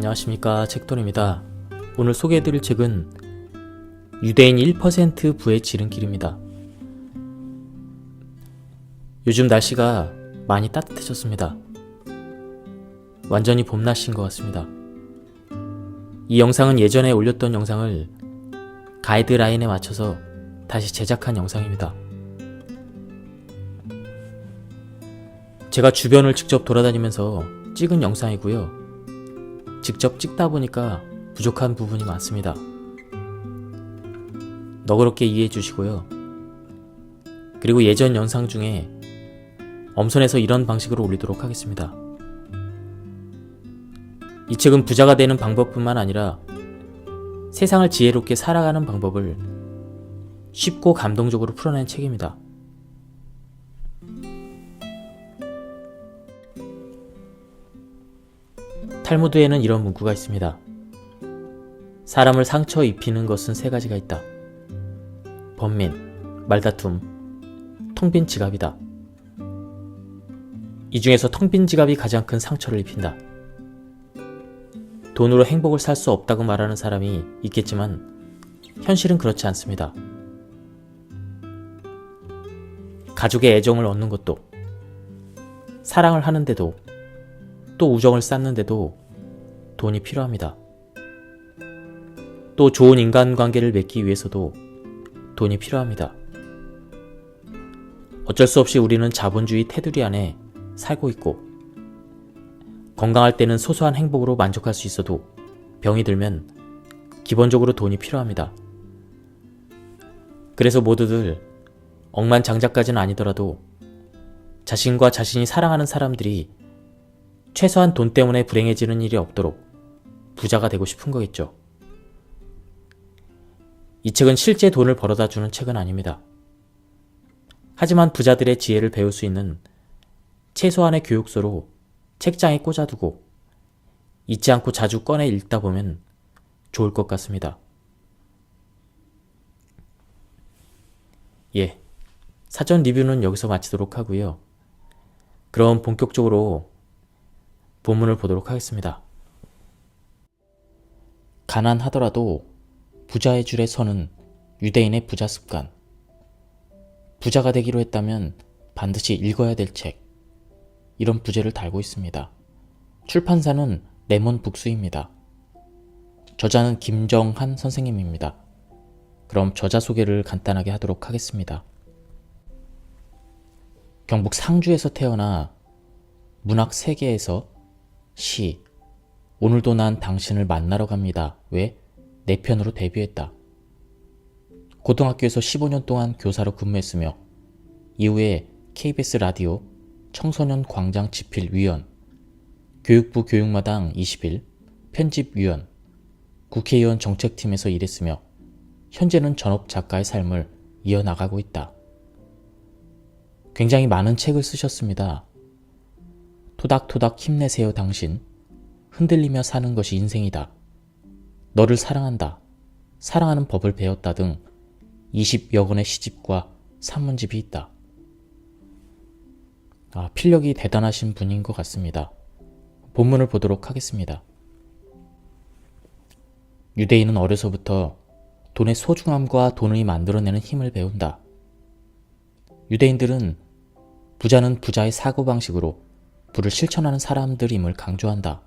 안녕하십니까, 책돈입니다. 오늘 소개해드릴 책은 유대인 1% 부의 지름길입니다. 요즘 날씨가 많이 따뜻해졌습니다. 완전히 봄날씨인 것 같습니다. 이 영상은 예전에 올렸던 영상을 가이드라인에 맞춰서 다시 제작한 영상입니다. 제가 주변을 직접 돌아다니면서 찍은 영상이고요. 직접 찍다 보니까 부족한 부분이 많습니다. 너그럽게 이해해 주시고요. 그리고 예전 영상 중에 엄선해서 이런 방식으로 올리도록 하겠습니다. 이 책은 부자가 되는 방법뿐만 아니라 세상을 지혜롭게 살아가는 방법을 쉽고 감동적으로 풀어낸 책입니다. 탈무드에는 이런 문구가 있습니다. 사람을 상처 입히는 것은 세 가지가 있다. 번민, 말다툼, 텅 빈 지갑이다. 이 중에서 텅 빈 지갑이 가장 큰 상처를 입힌다. 돈으로 행복을 살 수 없다고 말하는 사람이 있겠지만 현실은 그렇지 않습니다. 가족의 애정을 얻는 것도, 사랑을 하는데도, 또 우정을 쌓는데도 돈이 필요합니다. 또 좋은 인간관계를 맺기 위해서도 돈이 필요합니다. 어쩔 수 없이 우리는 자본주의 테두리 안에 살고 있고, 건강할 때는 소소한 행복으로 만족할 수 있어도 병이 들면 기본적으로 돈이 필요합니다. 그래서 모두들 억만장자까지는 아니더라도 자신과 자신이 사랑하는 사람들이 최소한 돈 때문에 불행해지는 일이 없도록 부자가 되고 싶은 거겠죠. 이 책은 실제 돈을 벌어다 주는 책은 아닙니다. 하지만 부자들의 지혜를 배울 수 있는 최소한의 교육서로 책장에 꽂아두고 잊지 않고 자주 꺼내 읽다 보면 좋을 것 같습니다. 사전 리뷰는 여기서 마치도록 하고요. 그럼 본격적으로 본문을 보도록 하겠습니다. 가난하더라도 부자의 줄에 서는 유대인의 부자 습관. 부자가 되기로 했다면 반드시 읽어야 될 책. 이런 부제를 달고 있습니다. 출판사는 레몬 북스입니다. 저자는 김정한 선생님입니다. 그럼 저자 소개를 간단하게 하도록 하겠습니다. 경북 상주에서 태어나 문학 세계에서 시, 오늘도 난 당신을 만나러 갑니다. 왜? 내 편으로 데뷔했다. 고등학교에서 15년 동안 교사로 근무했으며 이후에 KBS 라디오 청소년 광장 집필 위원, 교육부 교육마당 20일 편집위원, 국회의원 정책팀에서 일했으며 현재는 전업 작가의 삶을 이어나가고 있다. 굉장히 많은 책을 쓰셨습니다. 토닥토닥 힘내세요 당신, 흔들리며 사는 것이 인생이다, 너를 사랑한다, 사랑하는 법을 배웠다 등 20여 권의 시집과 산문집이 있다. 필력이 대단하신 분인 것 같습니다. 본문을 보도록 하겠습니다. 유대인은 어려서부터 돈의 소중함과 돈이 만들어내는 힘을 배운다. 유대인들은 부자는 부자의 사고방식으로 부를 실천하는 사람들임을 강조한다.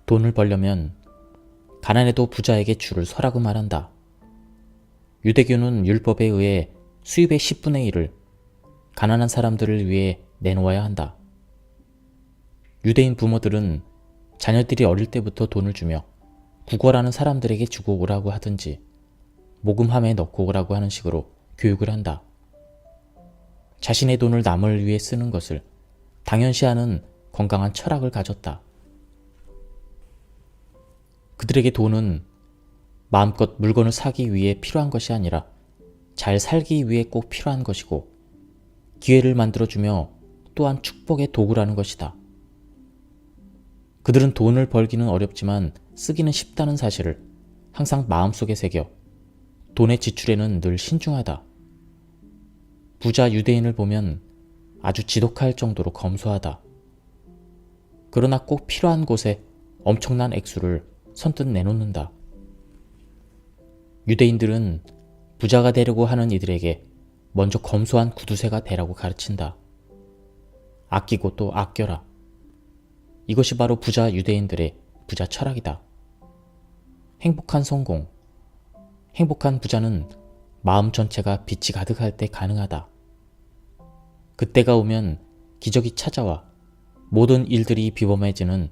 돈을 벌려면 가난해도 부자에게 줄을 서라고 말한다. 유대교는 율법에 의해 수입의 10분의 1을 가난한 사람들을 위해 내놓아야 한다. 유대인 부모들은 자녀들이 어릴 때부터 돈을 주며 구걸하는 사람들에게 주고 오라고 하든지 모금함에 넣고 오라고 하는 식으로 교육을 한다. 자신의 돈을 남을 위해 쓰는 것을 당연시하는 건강한 철학을 가졌다. 그들에게 돈은 마음껏 물건을 사기 위해 필요한 것이 아니라 잘 살기 위해 꼭 필요한 것이고 기회를 만들어주며 또한 축복의 도구라는 것이다. 그들은 돈을 벌기는 어렵지만 쓰기는 쉽다는 사실을 항상 마음속에 새겨 돈의 지출에는 늘 신중하다. 부자 유대인을 보면 아주 지독할 정도로 검소하다. 그러나 꼭 필요한 곳에 엄청난 액수를 선뜻 내놓는다. 유대인들은 부자가 되려고 하는 이들에게 먼저 검소한 구두쇠가 되라고 가르친다. 아끼고 또 아껴라. 이것이 바로 부자 유대인들의 부자 철학이다. 행복한 성공. 행복한 부자는 마음 전체가 빛이 가득할 때 가능하다. 그때가 오면 기적이 찾아와 모든 일들이 비범해지는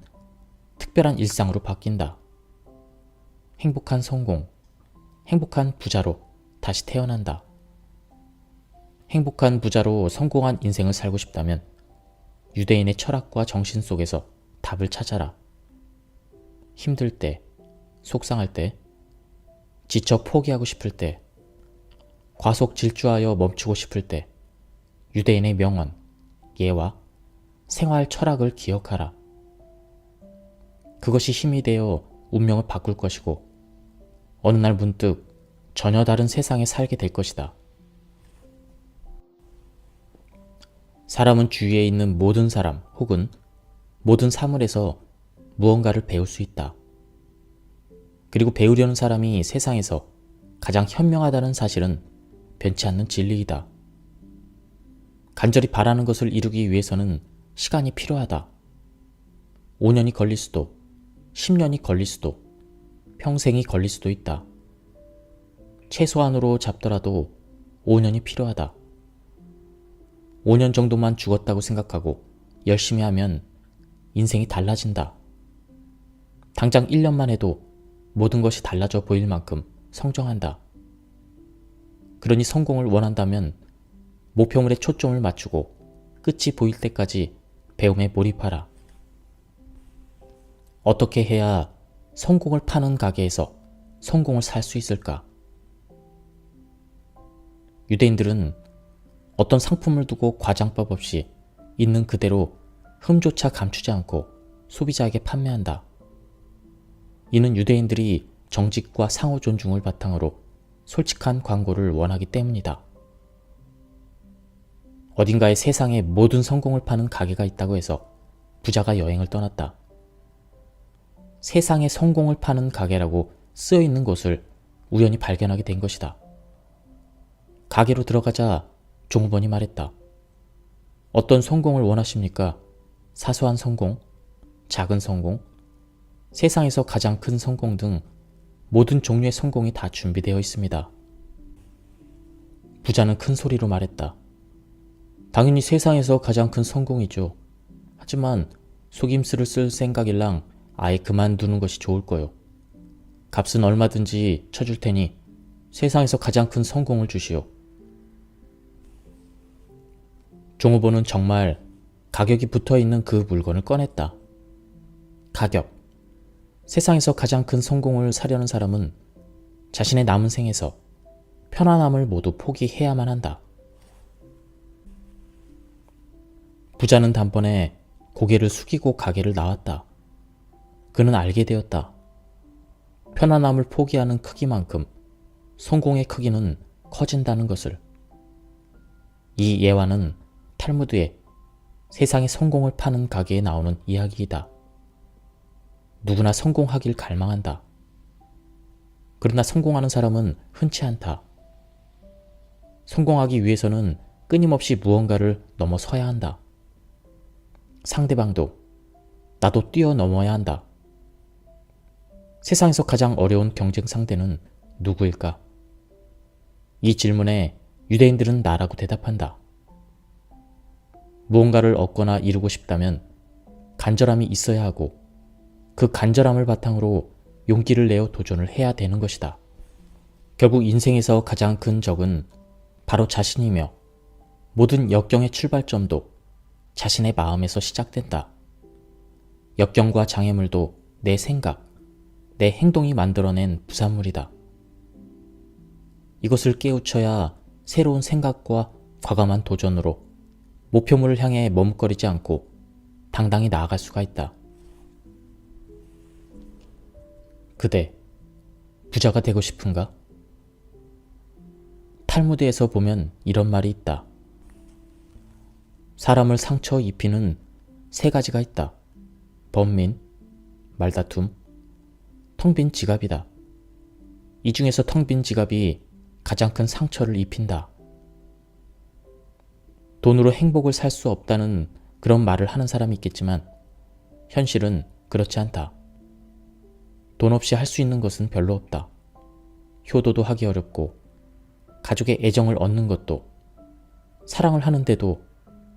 특별한 일상으로 바뀐다. 행복한 성공, 행복한 부자로 다시 태어난다. 행복한 부자로 성공한 인생을 살고 싶다면 유대인의 철학과 정신 속에서 답을 찾아라. 힘들 때, 속상할 때, 지쳐 포기하고 싶을 때, 과속 질주하여 멈추고 싶을 때 유대인의 명언, 예와 생활 철학을 기억하라. 그것이 힘이 되어 운명을 바꿀 것이고 어느 날 문득 전혀 다른 세상에 살게 될 것이다. 사람은 주위에 있는 모든 사람 혹은 모든 사물에서 무언가를 배울 수 있다. 그리고 배우려는 사람이 세상에서 가장 현명하다는 사실은 변치 않는 진리이다. 간절히 바라는 것을 이루기 위해서는 시간이 필요하다. 5년이 걸릴 수도, 10년이 걸릴 수도, 평생이 걸릴 수도 있다. 최소한으로 잡더라도 5년이 필요하다. 5년 정도만 죽었다고 생각하고 열심히 하면 인생이 달라진다. 당장 1년만 해도 모든 것이 달라져 보일 만큼 성장한다. 그러니 성공을 원한다면 목표물에 초점을 맞추고 끝이 보일 때까지 배움에 몰입하라. 어떻게 해야 성공을 파는 가게에서 성공을 살 수 있을까? 유대인들은 어떤 상품을 두고 과장법 없이 있는 그대로 흠조차 감추지 않고 소비자에게 판매한다. 이는 유대인들이 정직과 상호 존중을 바탕으로 솔직한 광고를 원하기 때문이다. 어딘가에 세상에 모든 성공을 파는 가게가 있다고 해서 부자가 여행을 떠났다. 세상에 성공을 파는 가게라고 쓰여 있는 곳을 우연히 발견하게 된 것이다. 가게로 들어가자 종업원이 말했다. 어떤 성공을 원하십니까? 사소한 성공, 작은 성공, 세상에서 가장 큰 성공 등 모든 종류의 성공이 다 준비되어 있습니다. 부자는 큰 소리로 말했다. 당연히 세상에서 가장 큰 성공이죠. 하지만 속임수를 쓸 생각일랑 아예 그만두는 것이 좋을 거요. 값은 얼마든지 쳐줄 테니 세상에서 가장 큰 성공을 주시오. 종업원은 정말 가격이 붙어있는 그 물건을 꺼냈다. 가격. 세상에서 가장 큰 성공을 사려는 사람은 자신의 남은 생에서 편안함을 모두 포기해야만 한다. 부자는 단번에 고개를 숙이고 가게를 나왔다. 그는 알게 되었다. 편안함을 포기하는 크기만큼 성공의 크기는 커진다는 것을. 이 예화는 탈무드에 세상의 성공을 파는 가게에 나오는 이야기이다. 누구나 성공하길 갈망한다. 그러나 성공하는 사람은 흔치 않다. 성공하기 위해서는 끊임없이 무언가를 넘어서야 한다. 상대방도 나도 뛰어넘어야 한다. 세상에서 가장 어려운 경쟁 상대는 누구일까? 이 질문에 유대인들은 나라고 대답한다. 무언가를 얻거나 이루고 싶다면 간절함이 있어야 하고 그 간절함을 바탕으로 용기를 내어 도전을 해야 되는 것이다. 결국 인생에서 가장 큰 적은 바로 자신이며 모든 역경의 출발점도 자신의 마음에서 시작된다. 역경과 장애물도 내 생각, 내 행동이 만들어낸 부산물이다. 이것을 깨우쳐야 새로운 생각과 과감한 도전으로 목표물을 향해 머뭇거리지 않고 당당히 나아갈 수가 있다. 그대, 부자가 되고 싶은가? 탈무드에서 보면 이런 말이 있다. 사람을 상처 입히는 세 가지가 있다. 번민, 말다툼, 텅 빈 지갑이다. 이 중에서 텅 빈 지갑이 가장 큰 상처를 입힌다. 돈으로 행복을 살 수 없다는 그런 말을 하는 사람이 있겠지만 현실은 그렇지 않다. 돈 없이 할 수 있는 것은 별로 없다. 효도도 하기 어렵고 가족의 애정을 얻는 것도, 사랑을 하는데도,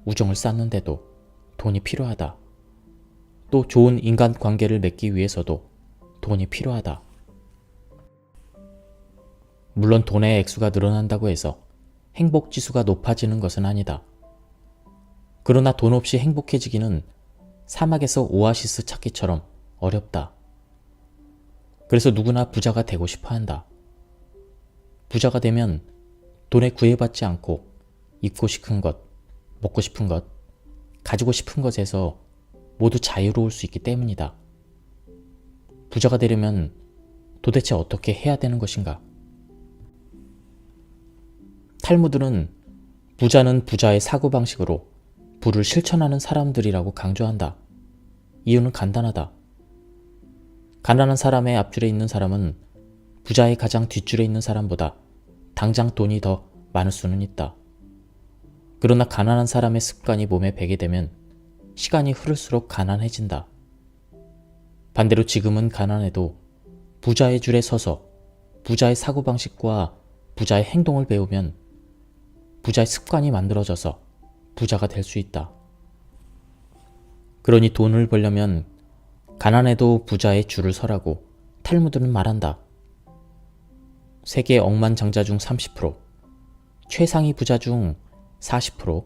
우정을 쌓는데도 돈이 필요하다. 또 좋은 인간관계를 맺기 위해서도 돈이 필요하다. 물론 돈의 액수가 늘어난다고 해서 행복지수가 높아지는 것은 아니다. 그러나 돈 없이 행복해지기는 사막에서 오아시스 찾기처럼 어렵다. 그래서 누구나 부자가 되고 싶어 한다. 부자가 되면 돈에 구애받지 않고 입고 싶은 것, 먹고 싶은 것, 가지고 싶은 것에서 모두 자유로울 수 있기 때문이다. 부자가 되려면 도대체 어떻게 해야 되는 것인가? 탈무드는 부자는 부자의 사고방식으로 부를 실천하는 사람들이라고 강조한다. 이유는 간단하다. 가난한 사람의 앞줄에 있는 사람은 부자의 가장 뒷줄에 있는 사람보다 당장 돈이 더 많을 수는 있다. 그러나 가난한 사람의 습관이 몸에 배게 되면 시간이 흐를수록 가난해진다. 반대로 지금은 가난해도 부자의 줄에 서서 부자의 사고방식과 부자의 행동을 배우면 부자의 습관이 만들어져서 부자가 될 수 있다. 그러니 돈을 벌려면 가난해도 부자의 줄을 서라고 탈무드는 말한다. 세계 억만장자 중 30%, 최상위 부자 중 40%,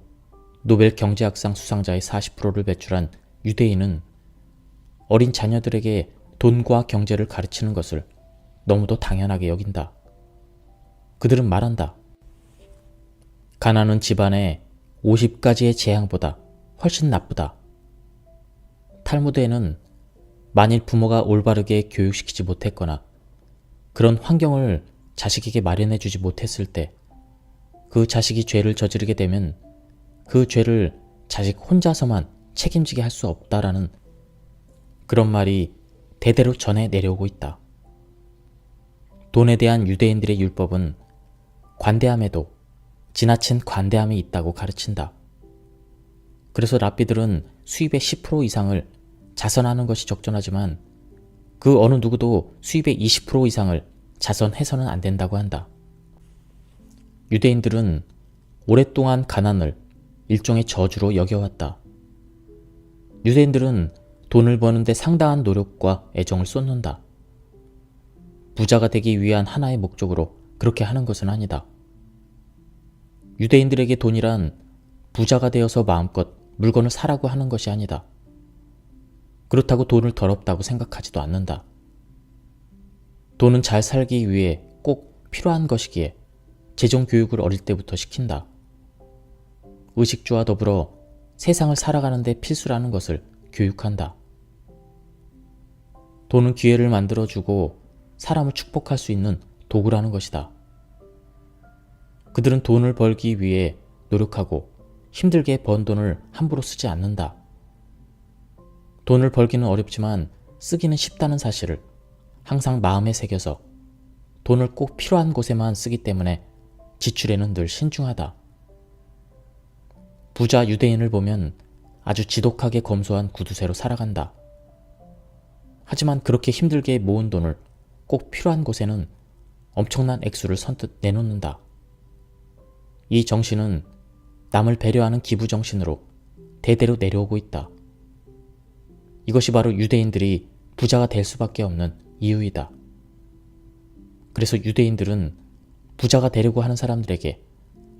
노벨 경제학상 수상자의 40%를 배출한 유대인은 어린 자녀들에게 돈과 경제를 가르치는 것을 너무도 당연하게 여긴다. 그들은 말한다. 가난은 집안의 50가지의 재앙보다 훨씬 나쁘다. 탈무드에는 만일 부모가 올바르게 교육시키지 못했거나 그런 환경을 자식에게 마련해주지 못했을 때 그 자식이 죄를 저지르게 되면 그 죄를 자식 혼자서만 책임지게 할 수 없다라는 그런 말이 대대로 전해 내려오고 있다. 돈에 대한 유대인들의 율법은 관대함에도 지나친 관대함이 있다고 가르친다. 그래서 랍비들은 수입의 10% 이상을 자선하는 것이 적절하지만 그 어느 누구도 수입의 20% 이상을 자선해서는 안 된다고 한다. 유대인들은 오랫동안 가난을 일종의 저주로 여겨왔다. 유대인들은 돈을 버는데 상당한 노력과 애정을 쏟는다. 부자가 되기 위한 하나의 목적으로 그렇게 하는 것은 아니다. 유대인들에게 돈이란 부자가 되어서 마음껏 물건을 사라고 하는 것이 아니다. 그렇다고 돈을 더럽다고 생각하지도 않는다. 돈은 잘 살기 위해 꼭 필요한 것이기에 재정 교육을 어릴 때부터 시킨다. 의식주와 더불어 세상을 살아가는 데 필수라는 것을 교육한다. 돈은 기회를 만들어주고 사람을 축복할 수 있는 도구라는 것이다. 그들은 돈을 벌기 위해 노력하고 힘들게 번 돈을 함부로 쓰지 않는다. 돈을 벌기는 어렵지만 쓰기는 쉽다는 사실을 항상 마음에 새겨서 돈을 꼭 필요한 곳에만 쓰기 때문에 지출에는 늘 신중하다. 부자 유대인을 보면 아주 지독하게 검소한 구두쇠로 살아간다. 하지만 그렇게 힘들게 모은 돈을 꼭 필요한 곳에는 엄청난 액수를 선뜻 내놓는다. 이 정신은 남을 배려하는 기부 정신으로 대대로 내려오고 있다. 이것이 바로 유대인들이 부자가 될 수밖에 없는 이유이다. 그래서 유대인들은 부자가 되려고 하는 사람들에게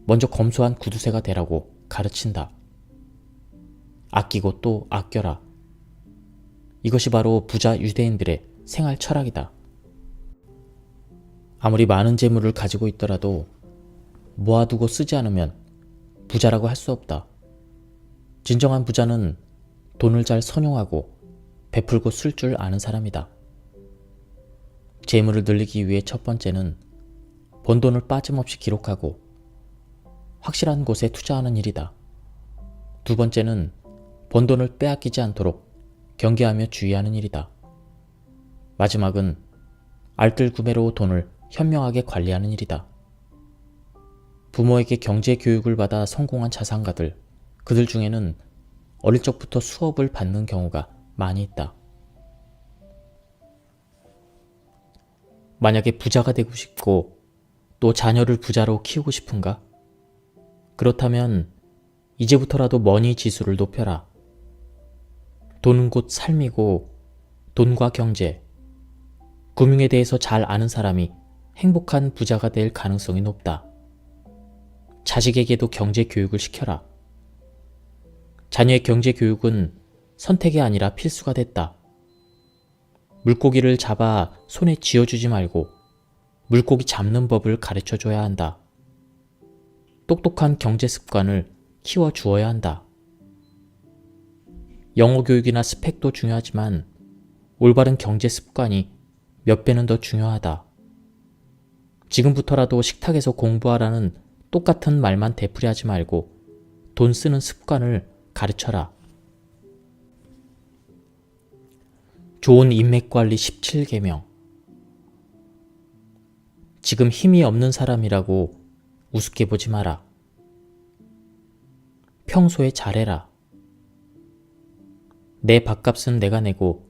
먼저 검소한 구두쇠가 되라고 가르친다. 아끼고 또 아껴라. 이것이 바로 부자 유대인들의 생활 철학이다. 아무리 많은 재물을 가지고 있더라도 모아두고 쓰지 않으면 부자라고 할 수 없다. 진정한 부자는 돈을 잘 선용하고 베풀고 쓸 줄 아는 사람이다. 재물을 늘리기 위해 첫 번째는 번 돈을 빠짐없이 기록하고 확실한 곳에 투자하는 일이다. 두 번째는 번 돈을 빼앗기지 않도록 경계하며 주의하는 일이다. 마지막은 알뜰구매로 돈을 현명하게 관리하는 일이다. 부모에게 경제 교육을 받아 성공한 자산가들, 그들 중에는 어릴 적부터 수업을 받는 경우가 많이 있다. 만약에 부자가 되고 싶고 또 자녀를 부자로 키우고 싶은가? 그렇다면 이제부터라도 머니 지수를 높여라. 돈은 곧 삶이고 돈과 경제, 금융에 대해서 잘 아는 사람이 행복한 부자가 될 가능성이 높다. 자식에게도 경제 교육을 시켜라. 자녀의 경제 교육은 선택이 아니라 필수가 됐다. 물고기를 잡아 손에 쥐어주지 말고 물고기 잡는 법을 가르쳐줘야 한다. 똑똑한 경제 습관을 키워주어야 한다. 영어 교육이나 스펙도 중요하지만 올바른 경제 습관이 몇 배는 더 중요하다. 지금부터라도 식탁에서 공부하라는 똑같은 말만 되풀이하지 말고 돈 쓰는 습관을 가르쳐라. 좋은 인맥관리 17계명. 지금 힘이 없는 사람이라고 우습게 보지 마라. 평소에 잘해라. 내 밥값은 내가 내고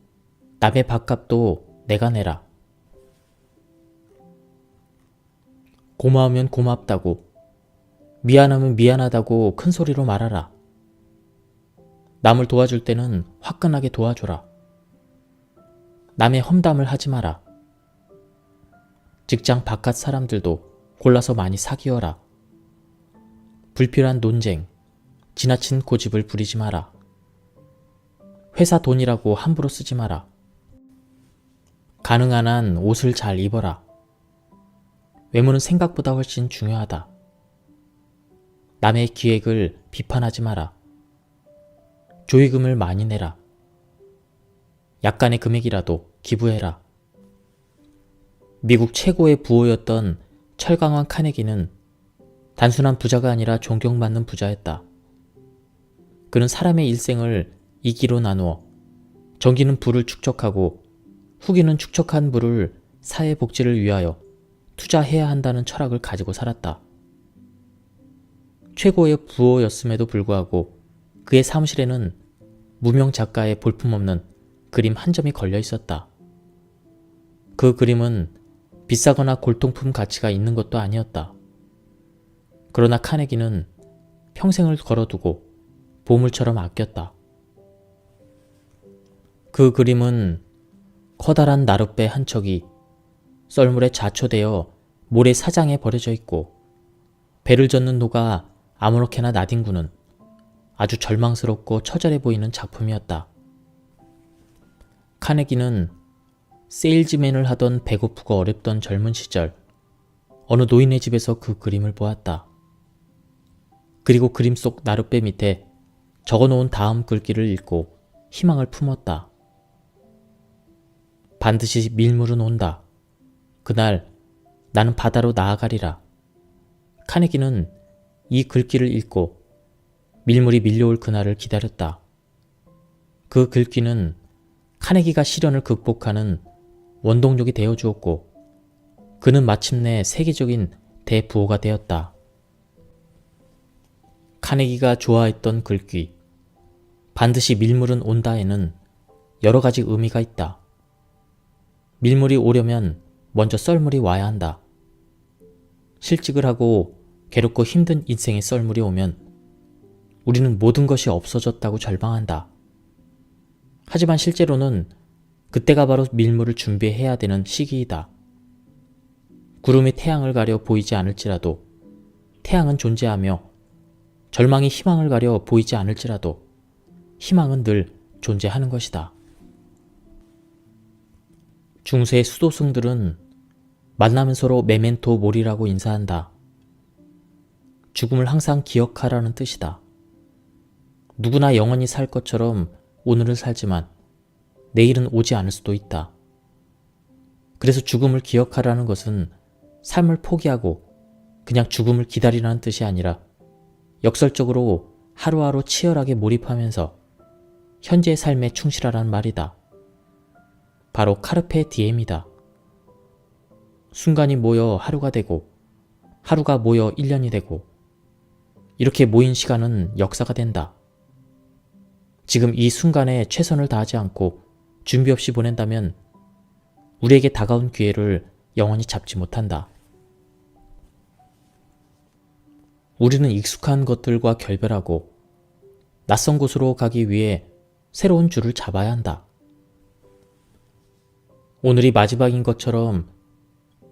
남의 밥값도 내가 내라. 고마우면 고맙다고, 미안하면 미안하다고 큰 소리로 말하라. 남을 도와줄 때는 화끈하게 도와줘라. 남의 험담을 하지 마라. 직장 바깥 사람들도 골라서 많이 사귀어라. 불필요한 논쟁, 지나친 고집을 부리지 마라. 회사 돈이라고 함부로 쓰지 마라. 가능한 한 옷을 잘 입어라. 외모는 생각보다 훨씬 중요하다. 남의 기획을 비판하지 마라. 조의금을 많이 내라. 약간의 금액이라도 기부해라. 미국 최고의 부호였던 철강원 카네기는 단순한 부자가 아니라 존경받는 부자였다. 그는 사람의 일생을 2기로 나누어 정기는 부를 축적하고 후기는 축적한 부를 사회 복지를 위하여 투자해야 한다는 철학을 가지고 살았다. 최고의 부호였음에도 불구하고 그의 사무실에는 무명 작가의 볼품없는 그림 한 점이 걸려 있었다. 그 그림은 비싸거나 골동품 가치가 있는 것도 아니었다. 그러나 카네기는 평생을 걸어두고 보물처럼 아꼈다. 그 그림은 커다란 나룻배 한 척이 썰물에 좌초되어 모래 사장에 버려져 있고 배를 젓는 노가 아무렇게나 나뒹구는 아주 절망스럽고 처절해 보이는 작품이었다. 카네기는 세일즈맨을 하던 배고프고 어렵던 젊은 시절 어느 노인의 집에서 그 그림을 보았다. 그리고 그림 속 나룻배 밑에 적어놓은 다음 글귀를 읽고 희망을 품었다. 반드시 밀물은 온다. 그날 나는 바다로 나아가리라. 카네기는 이 글귀를 읽고 밀물이 밀려올 그날을 기다렸다. 그 글귀는 카네기가 시련을 극복하는 원동력이 되어주었고 그는 마침내 세계적인 대부호가 되었다. 카네기가 좋아했던 글귀 반드시 밀물은 온다에는 여러 가지 의미가 있다. 밀물이 오려면 먼저 썰물이 와야 한다. 실직을 하고 괴롭고 힘든 인생의 썰물이 오면 우리는 모든 것이 없어졌다고 절망한다. 하지만 실제로는 그때가 바로 밀물을 준비해야 되는 시기이다. 구름이 태양을 가려 보이지 않을지라도 태양은 존재하며 절망이 희망을 가려 보이지 않을지라도 희망은 늘 존재하는 것이다. 중세의 수도승들은 만나면 서로 메멘토 모리라고 인사한다. 죽음을 항상 기억하라는 뜻이다. 누구나 영원히 살 것처럼 오늘을 살지만 내일은 오지 않을 수도 있다. 그래서 죽음을 기억하라는 것은 삶을 포기하고 그냥 죽음을 기다리라는 뜻이 아니라 역설적으로 하루하루 치열하게 몰입하면서 현재의 삶에 충실하라는 말이다. 바로 카르페 디엠이다. 순간이 모여 하루가 되고 하루가 모여 1년이 되고 이렇게 모인 시간은 역사가 된다. 지금 이 순간에 최선을 다하지 않고 준비 없이 보낸다면 우리에게 다가온 기회를 영원히 잡지 못한다. 우리는 익숙한 것들과 결별하고 낯선 곳으로 가기 위해 새로운 줄을 잡아야 한다. 오늘이 마지막인 것처럼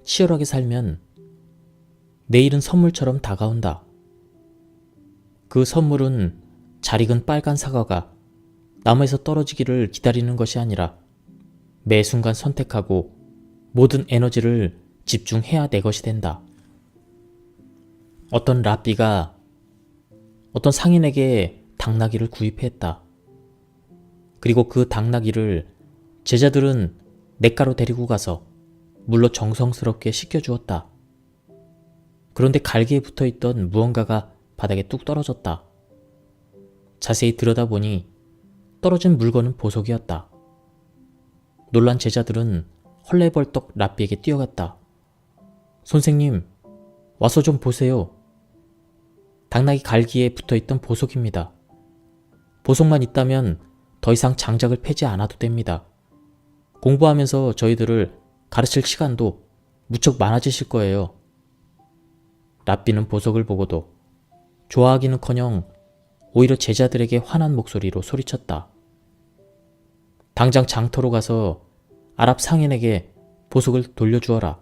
치열하게 살면 내일은 선물처럼 다가온다. 그 선물은 잘 익은 빨간 사과가 나무에서 떨어지기를 기다리는 것이 아니라 매 순간 선택하고 모든 에너지를 집중해야 내 것이 된다. 어떤 랍비가 어떤 상인에게 당나귀를 구입했다. 그리고 그 당나귀를 제자들은 냇가로 데리고 가서 물로 정성스럽게 씻겨주었다. 그런데 갈기에 붙어있던 무언가가 바닥에 뚝 떨어졌다. 자세히 들여다보니 떨어진 물건은 보석이었다. 놀란 제자들은 헐레벌떡 랍비에게 뛰어갔다. 선생님, 와서 좀 보세요. 당나귀 갈기에 붙어있던 보석입니다. 보석만 있다면 더 이상 장작을 패지 않아도 됩니다. 공부하면서 저희들을 가르칠 시간도 무척 많아지실 거예요. 랍비는 보석을 보고도 좋아하기는커녕 오히려 제자들에게 화난 목소리로 소리쳤다. 당장 장터로 가서 아랍 상인에게 보석을 돌려주어라.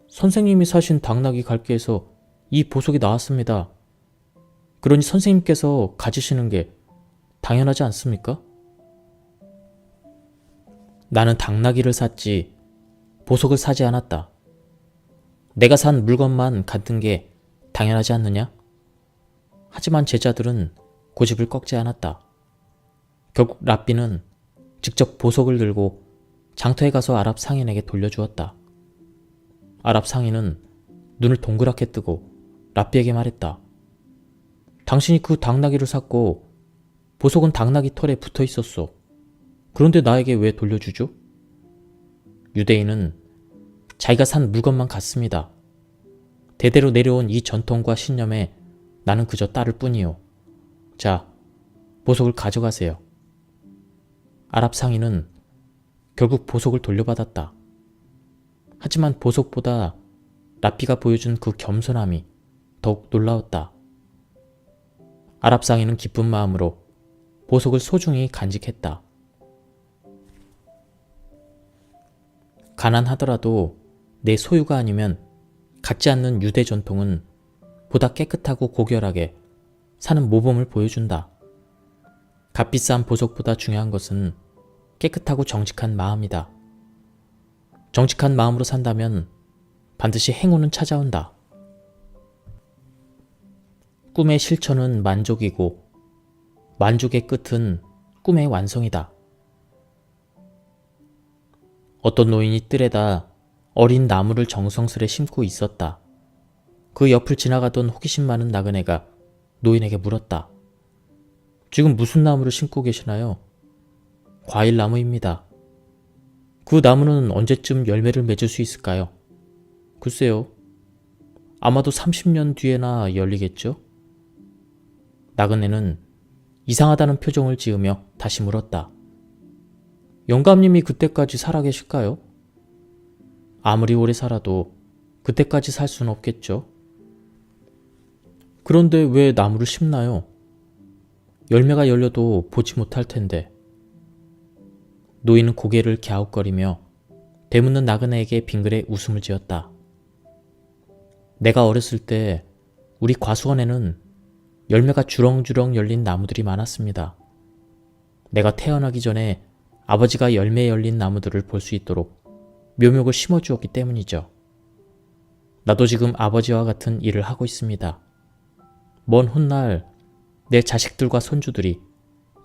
선생님이 사신 당나귀 갈기에서 이 보석이 나왔습니다. 그러니 선생님께서 가지시는 게 당연하지 않습니까? 나는 당나귀를 샀지 보석을 사지 않았다. 내가 산 물건만 갖는 게 당연하지 않느냐? 하지만 제자들은 고집을 꺾지 않았다. 결국 랍비는 직접 보석을 들고 장터에 가서 아랍 상인에게 돌려주었다. 아랍 상인은 눈을 동그랗게 뜨고 랍비에게 말했다. 당신이 그 당나귀를 샀고 보석은 당나귀 털에 붙어 있었어. 그런데 나에게 왜 돌려주죠? 유대인은 자기가 산 물건만 갖습니다. 대대로 내려온 이 전통과 신념에 나는 그저 따를 뿐이요. 자, 보석을 가져가세요. 아랍 상인은 결국 보석을 돌려받았다. 하지만 보석보다 랍비가 보여준 그 겸손함이 더욱 놀라웠다. 아랍 상인은 기쁜 마음으로 보석을 소중히 간직했다. 가난하더라도 내 소유가 아니면 갖지 않는 유대 전통은 보다 깨끗하고 고결하게 사는 모범을 보여준다. 값비싼 보석보다 중요한 것은 깨끗하고 정직한 마음이다. 정직한 마음으로 산다면 반드시 행운은 찾아온다. 꿈의 실천은 만족이고 만족의 끝은 꿈의 완성이다. 어떤 노인이 뜰에다 어린 나무를 정성스레 심고 있었다. 그 옆을 지나가던 호기심 많은 나그네가 노인에게 물었다. 지금 무슨 나무를 심고 계시나요? 과일나무입니다. 그 나무는 언제쯤 열매를 맺을 수 있을까요? 글쎄요. 아마도 30년 뒤에나 열리겠죠? 나그네는 이상하다는 표정을 지으며 다시 물었다. 영감님이 그때까지 살아계실까요? 아무리 오래 살아도 그때까지 살 수는 없겠죠. 그런데 왜 나무를 심나요? 열매가 열려도 보지 못할 텐데. 노인은 고개를 갸웃거리며 되묻는 나그네에게 빙그레 웃음을 지었다. 내가 어렸을 때 우리 과수원에는 열매가 주렁주렁 열린 나무들이 많았습니다. 내가 태어나기 전에 아버지가 열매 열린 나무들을 볼 수 있도록 묘목을 심어주었기 때문이죠. 나도 지금 아버지와 같은 일을 하고 있습니다. 먼 훗날 내 자식들과 손주들이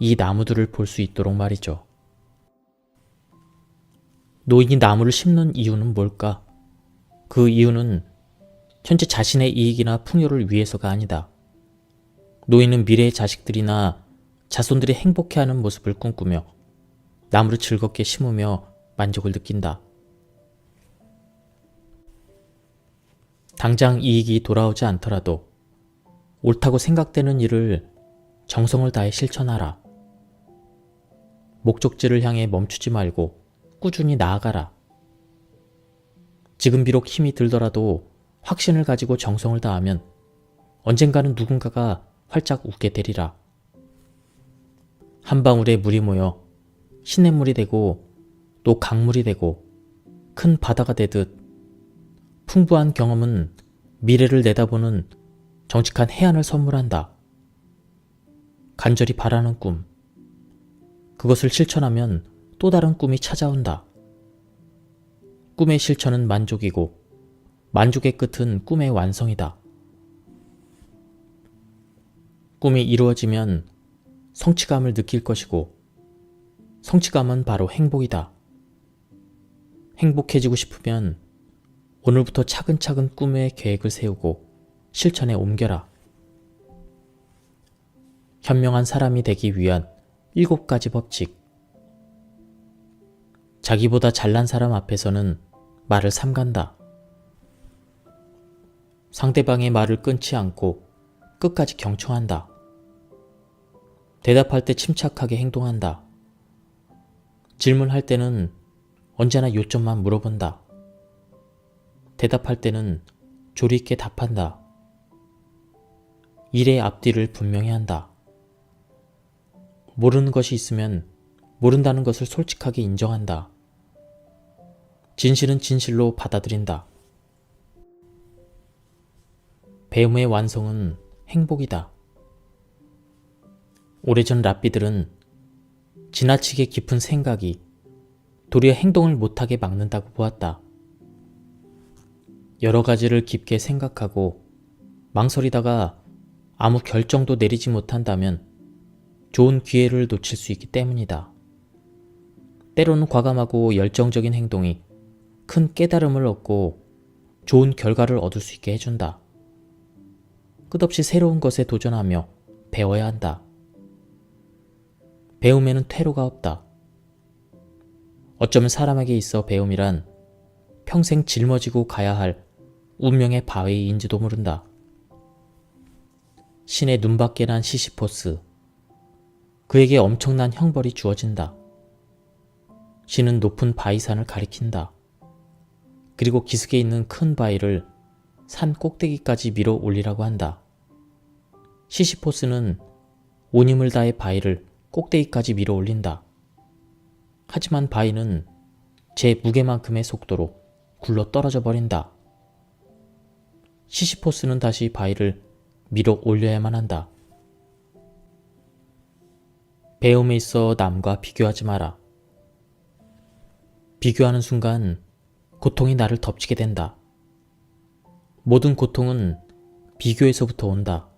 이 나무들을 볼 수 있도록 말이죠. 노인이 나무를 심는 이유는 뭘까? 그 이유는 현재 자신의 이익이나 풍요를 위해서가 아니다. 노인은 미래의 자식들이나 자손들이 행복해하는 모습을 꿈꾸며 나무를 즐겁게 심으며 만족을 느낀다. 당장 이익이 돌아오지 않더라도 옳다고 생각되는 일을 정성을 다해 실천하라. 목적지를 향해 멈추지 말고 꾸준히 나아가라. 지금 비록 힘이 들더라도 확신을 가지고 정성을 다하면 언젠가는 누군가가 활짝 웃게 되리라. 한 방울의 물이 모여 시냇물이 되고 또 강물이 되고 큰 바다가 되듯 풍부한 경험은 미래를 내다보는 정직한 해안을 선물한다. 간절히 바라는 꿈. 그것을 실천하면 또 다른 꿈이 찾아온다. 꿈의 실천은 만족이고 만족의 끝은 꿈의 완성이다. 꿈이 이루어지면 성취감을 느낄 것이고 성취감은 바로 행복이다. 행복해지고 싶으면 오늘부터 차근차근 꿈의 계획을 세우고 실천에 옮겨라. 현명한 사람이 되기 위한 7가지 법칙. 자기보다 잘난 사람 앞에서는 말을 삼간다. 상대방의 말을 끊지 않고 끝까지 경청한다. 대답할 때 침착하게 행동한다. 질문할 때는 언제나 요점만 물어본다. 대답할 때는 조리 있게 답한다. 일의 앞뒤를 분명히 한다. 모르는 것이 있으면 모른다는 것을 솔직하게 인정한다. 진실은 진실로 받아들인다. 배움의 완성은 행복이다. 오래전 랍비들은 지나치게 깊은 생각이 도리어 행동을 못하게 막는다고 보았다. 여러 가지를 깊게 생각하고 망설이다가 아무 결정도 내리지 못한다면 좋은 기회를 놓칠 수 있기 때문이다. 때로는 과감하고 열정적인 행동이 큰 깨달음을 얻고 좋은 결과를 얻을 수 있게 해준다. 끝없이 새로운 것에 도전하며 배워야 한다. 배움에는 퇴로가 없다. 어쩌면 사람에게 있어 배움이란 평생 짊어지고 가야 할 운명의 바위인지도 모른다. 신의 눈밖에 난 시시포스. 그에게 엄청난 형벌이 주어진다. 신은 높은 바위산을 가리킨다. 그리고 기슭에 있는 큰 바위를 산 꼭대기까지 밀어 올리라고 한다. 시시포스는 온 힘을 다해 바위를 꼭대기까지 밀어 올린다. 하지만 바위는 제 무게만큼의 속도로 굴러 떨어져 버린다. 시시포스는 다시 바위를 밀어 올려야만 한다. 배움에 있어 남과 비교하지 마라. 비교하는 순간 고통이 나를 덮치게 된다. 모든 고통은 비교에서부터 온다.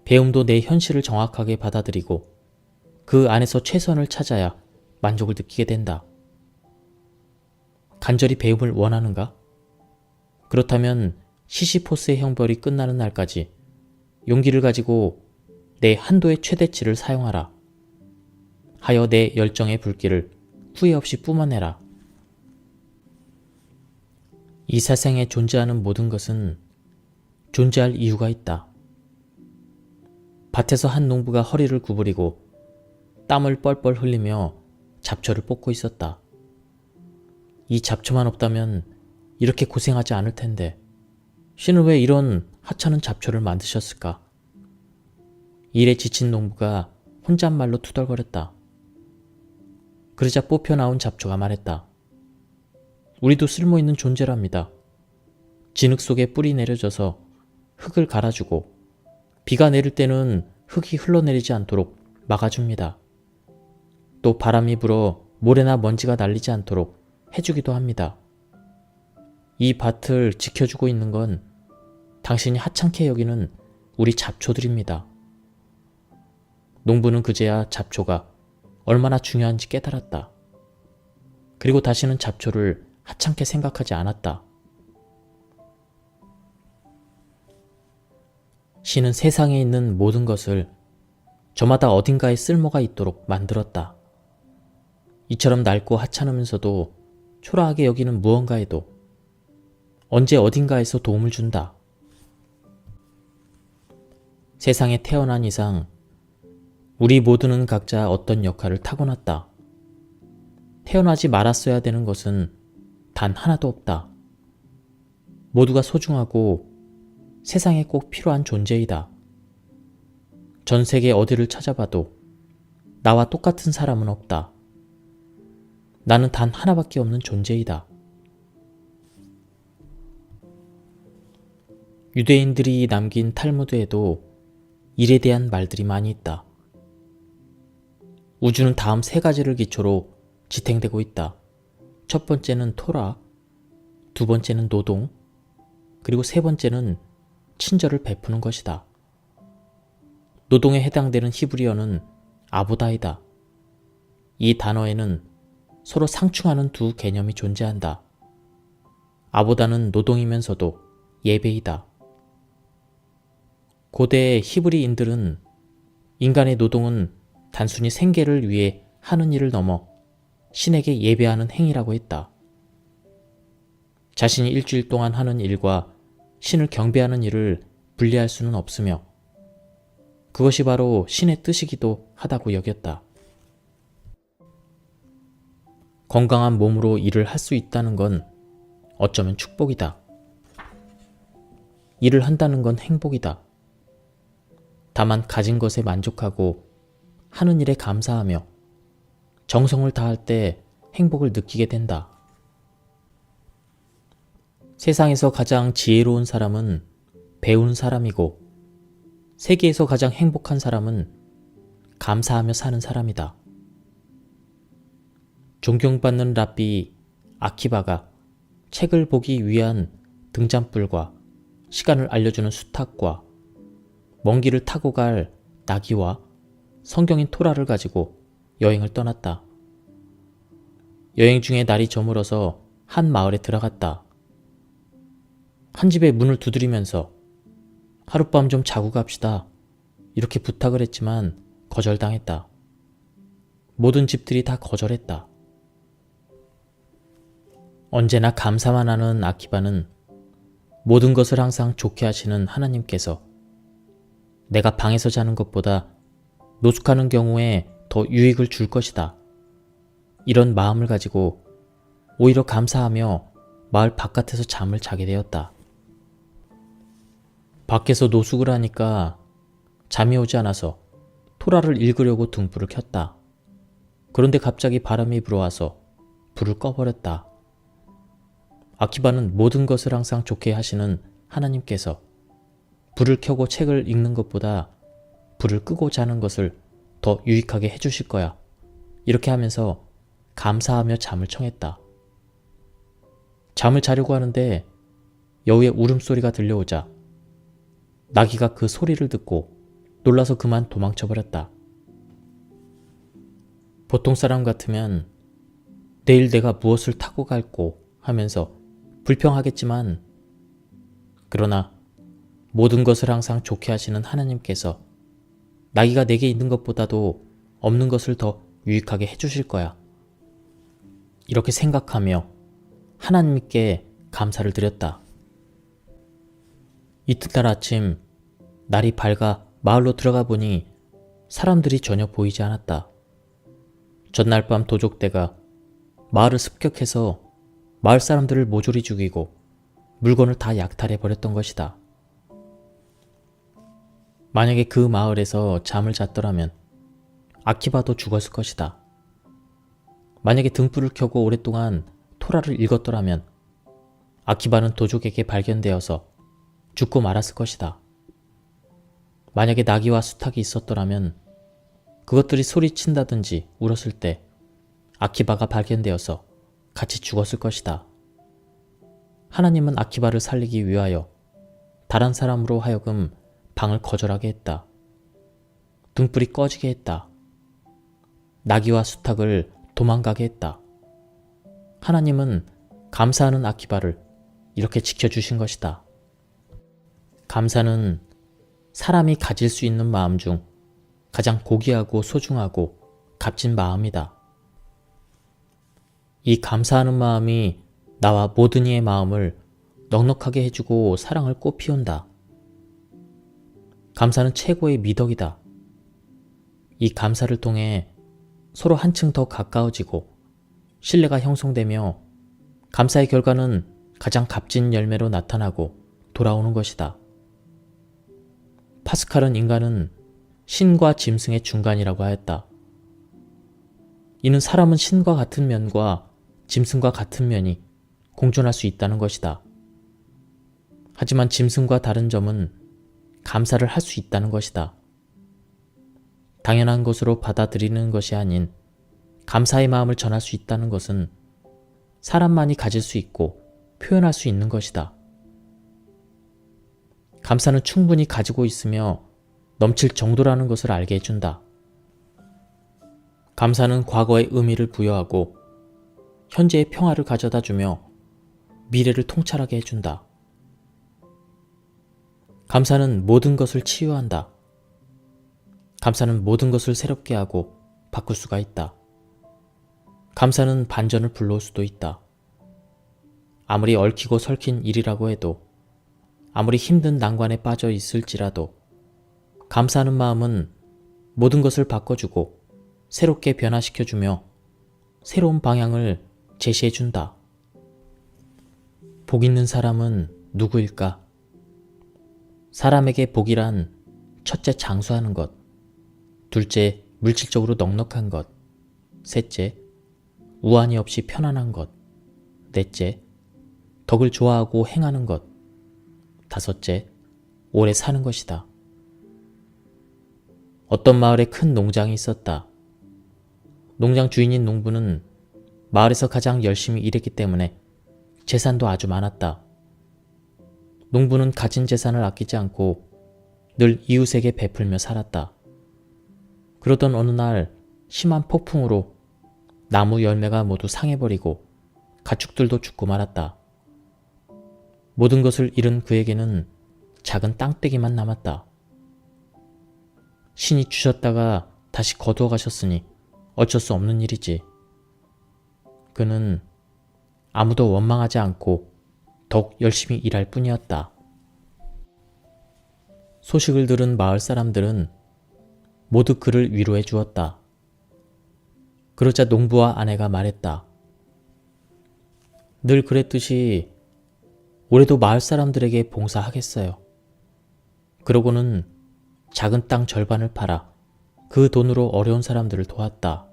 배움도 내 현실을 정확하게 받아들이고 그 안에서 최선을 찾아야 만족을 느끼게 된다. 간절히 배움을 원하는가? 그렇다면 시시포스의 형벌이 끝나는 날까지 용기를 가지고 내 한도의 최대치를 사용하라. 하여 내 열정의 불길을 후회 없이 뿜어내라. 이 세상에 존재하는 모든 것은 존재할 이유가 있다. 밭에서 한 농부가 허리를 구부리고 땀을 뻘뻘 흘리며 잡초를 뽑고 있었다. 이 잡초만 없다면 이렇게 고생하지 않을 텐데 신은 왜 이런 하찮은 잡초를 만드셨을까? 일에 지친 농부가 혼잣말로 투덜거렸다. 그러자 뽑혀 나온 잡초가 말했다. 우리도 쓸모있는 존재랍니다. 진흙 속에 뿌리 내려져서 흙을 갈아주고 비가 내릴 때는 흙이 흘러내리지 않도록 막아줍니다. 또 바람이 불어 모래나 먼지가 날리지 않도록 해주기도 합니다. 이 밭을 지켜주고 있는 건 당신이 하찮게 여기는 우리 잡초들입니다. 농부는 그제야 잡초가 얼마나 중요한지 깨달았다. 그리고 다시는 잡초를 하찮게 생각하지 않았다. 신은 세상에 있는 모든 것을 저마다 어딘가에 쓸모가 있도록 만들었다. 이처럼 낡고 하찮으면서도 초라하게 여기는 무언가에도 언제 어딘가에서 도움을 준다. 세상에 태어난 이상 우리 모두는 각자 어떤 역할을 타고났다. 태어나지 말았어야 되는 것은 단 하나도 없다. 모두가 소중하고 세상에 꼭 필요한 존재이다. 전 세계 어디를 찾아봐도 나와 똑같은 사람은 없다. 나는 단 하나밖에 없는 존재이다. 유대인들이 남긴 탈무드에도 일에 대한 말들이 많이 있다. 우주는 다음 세 가지를 기초로 지탱되고 있다. 첫 번째는 토라, 두 번째는 노동, 그리고 세 번째는 친절을 베푸는 것이다. 노동에 해당되는 히브리어는 아보다이다. 이 단어에는 서로 상충하는 두 개념이 존재한다. 아보다는 노동이면서도 예배이다. 고대의 히브리인들은 인간의 노동은 단순히 생계를 위해 하는 일을 넘어 신에게 예배하는 행위라고 했다. 자신이 일주일 동안 하는 일과 신을 경배하는 일을 분리할 수는 없으며 그것이 바로 신의 뜻이기도 하다고 여겼다. 건강한 몸으로 일을 할 수 있다는 건 어쩌면 축복이다. 일을 한다는 건 행복이다. 다만 가진 것에 만족하고 하는 일에 감사하며 정성을 다할 때 행복을 느끼게 된다. 세상에서 가장 지혜로운 사람은 배운 사람이고 세계에서 가장 행복한 사람은 감사하며 사는 사람이다. 존경받는 랍비 아키바가 책을 보기 위한 등잔불과 시간을 알려주는 수탉과 먼 길을 타고 갈 나귀와 성경인 토라를 가지고 여행을 떠났다. 여행 중에 날이 저물어서 한 마을에 들어갔다. 한 집의 문을 두드리면서 하룻밤 좀 자고 갑시다. 이렇게 부탁을 했지만 거절당했다. 모든 집들이 다 거절했다. 언제나 감사만 하는 아키바는 모든 것을 항상 좋게 하시는 하나님께서 내가 방에서 자는 것보다 노숙하는 경우에 더 유익을 줄 것이다. 이런 마음을 가지고 오히려 감사하며 마을 바깥에서 잠을 자게 되었다. 밖에서 노숙을 하니까 잠이 오지 않아서 토라를 읽으려고 등불을 켰다. 그런데 갑자기 바람이 불어와서 불을 꺼버렸다. 아키바는 모든 것을 항상 좋게 하시는 하나님께서 불을 켜고 책을 읽는 것보다 불을 끄고 자는 것을 더 유익하게 해주실 거야. 이렇게 하면서 감사하며 잠을 청했다. 잠을 자려고 하는데 여우의 울음소리가 들려오자 나귀가 그 소리를 듣고 놀라서 그만 도망쳐버렸다. 보통 사람 같으면 내일 내가 무엇을 타고 갈꼬 하면서 불평하겠지만 그러나 모든 것을 항상 좋게 하시는 하나님께서 나귀가 내게 있는 것보다도 없는 것을 더 유익하게 해주실 거야. 이렇게 생각하며 하나님께 감사를 드렸다. 이튿날 아침 날이 밝아 마을로 들어가 보니 사람들이 전혀 보이지 않았다. 전날 밤 도적대가 마을을 습격해서 마을 사람들을 모조리 죽이고 물건을 다 약탈해 버렸던 것이다. 만약에 그 마을에서 잠을 잤더라면 아키바도 죽었을 것이다. 만약에 등불을 켜고 오랫동안 토라를 읽었더라면 아키바는 도적에게 발견되어서 죽고 말았을 것이다. 만약에 나귀와 수탉이 있었더라면 그것들이 소리친다든지 울었을 때 아키바가 발견되어서 같이 죽었을 것이다. 하나님은 아키바를 살리기 위하여 다른 사람으로 하여금 방을 거절하게 했다. 등불이 꺼지게 했다. 나귀와 수탉을 도망가게 했다. 하나님은 감사하는 아키바를 이렇게 지켜주신 것이다. 감사는 사람이 가질 수 있는 마음 중 가장 고귀하고 소중하고 값진 마음이다. 이 감사하는 마음이 나와 모든 이의 마음을 넉넉하게 해주고 사랑을 꽃피운다. 감사는 최고의 미덕이다. 이 감사를 통해 서로 한층 더 가까워지고 신뢰가 형성되며 감사의 결과는 가장 값진 열매로 나타나고 돌아오는 것이다. 파스칼은 인간은 신과 짐승의 중간이라고 하였다. 이는 사람은 신과 같은 면과 짐승과 같은 면이 공존할 수 있다는 것이다. 하지만 짐승과 다른 점은 감사를 할 수 있다는 것이다. 당연한 것으로 받아들이는 것이 아닌 감사의 마음을 전할 수 있다는 것은 사람만이 가질 수 있고 표현할 수 있는 것이다. 감사는 충분히 가지고 있으며 넘칠 정도라는 것을 알게 해준다. 감사는 과거의 의미를 부여하고 현재의 평화를 가져다 주며 미래를 통찰하게 해준다. 감사는 모든 것을 치유한다. 감사는 모든 것을 새롭게 하고 바꿀 수가 있다. 감사는 반전을 불러올 수도 있다. 아무리 얽히고 설킨 일이라고 해도, 아무리 힘든 난관에 빠져 있을지라도 감사하는 마음은 모든 것을 바꿔주고 새롭게 변화시켜주며 새로운 방향을 제시해준다. 복 있는 사람은 누구일까? 사람에게 복이란 첫째 장수하는 것, 둘째 물질적으로 넉넉한 것, 셋째 우환이 없이 편안한 것, 넷째 덕을 좋아하고 행하는 것, 다섯째 오래 사는 것이다. 어떤 마을에 큰 농장이 있었다. 농장 주인인 농부는 마을에서 가장 열심히 일했기 때문에 재산도 아주 많았다. 농부는 가진 재산을 아끼지 않고 늘 이웃에게 베풀며 살았다. 그러던 어느 날 심한 폭풍으로 나무 열매가 모두 상해버리고 가축들도 죽고 말았다. 모든 것을 잃은 그에게는 작은 땅떼기만 남았다. 신이 주셨다가 다시 거두어 가셨으니 어쩔 수 없는 일이지. 그는 아무도 원망하지 않고 더욱 열심히 일할 뿐이었다. 소식을 들은 마을 사람들은 모두 그를 위로해 주었다. 그러자 농부와 아내가 말했다. 늘 그랬듯이 올해도 마을 사람들에게 봉사하겠어요. 그러고는 작은 땅 절반을 팔아 그 돈으로 어려운 사람들을 도왔다.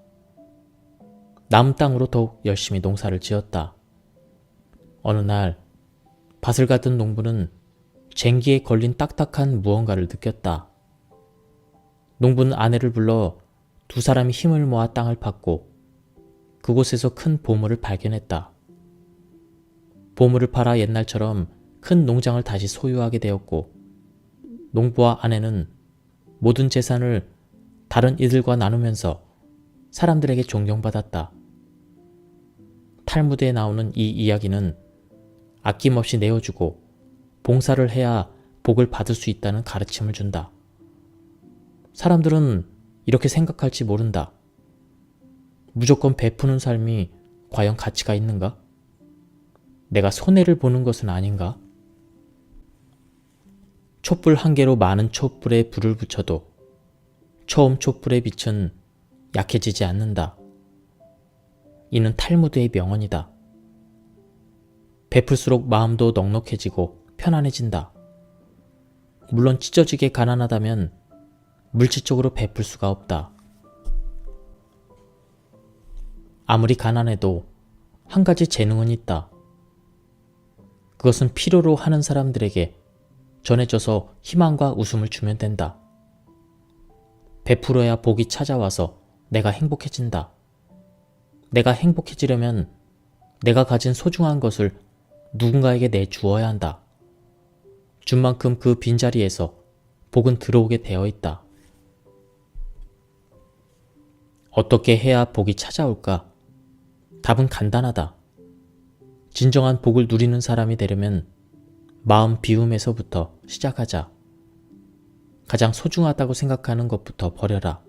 남은 땅으로 더욱 열심히 농사를 지었다. 어느 날 밭을 가던 농부는 쟁기에 걸린 딱딱한 무언가를 느꼈다. 농부는 아내를 불러 두 사람이 힘을 모아 땅을 팠고 그곳에서 큰 보물을 발견했다. 보물을 팔아 옛날처럼 큰 농장을 다시 소유하게 되었고 농부와 아내는 모든 재산을 다른 이들과 나누면서 사람들에게 존경받았다. 탈무드에 나오는 이 이야기는 아낌없이 내어주고 봉사를 해야 복을 받을 수 있다는 가르침을 준다. 사람들은 이렇게 생각할지 모른다. 무조건 베푸는 삶이 과연 가치가 있는가? 내가 손해를 보는 것은 아닌가? 촛불 한 개로 많은 촛불에 불을 붙여도 처음 촛불의 빛은 약해지지 않는다. 이는 탈무드의 명언이다. 베풀수록 마음도 넉넉해지고 편안해진다. 물론 찢어지게 가난하다면 물질적으로 베풀 수가 없다. 아무리 가난해도 한 가지 재능은 있다. 그것은 필요로 하는 사람들에게 전해져서 희망과 웃음을 주면 된다. 베풀어야 복이 찾아와서 내가 행복해진다. 내가 행복해지려면 내가 가진 소중한 것을 누군가에게 내주어야 한다. 준 만큼 그 빈자리에서 복은 들어오게 되어 있다. 어떻게 해야 복이 찾아올까? 답은 간단하다. 진정한 복을 누리는 사람이 되려면 마음 비움에서부터 시작하자. 가장 소중하다고 생각하는 것부터 버려라.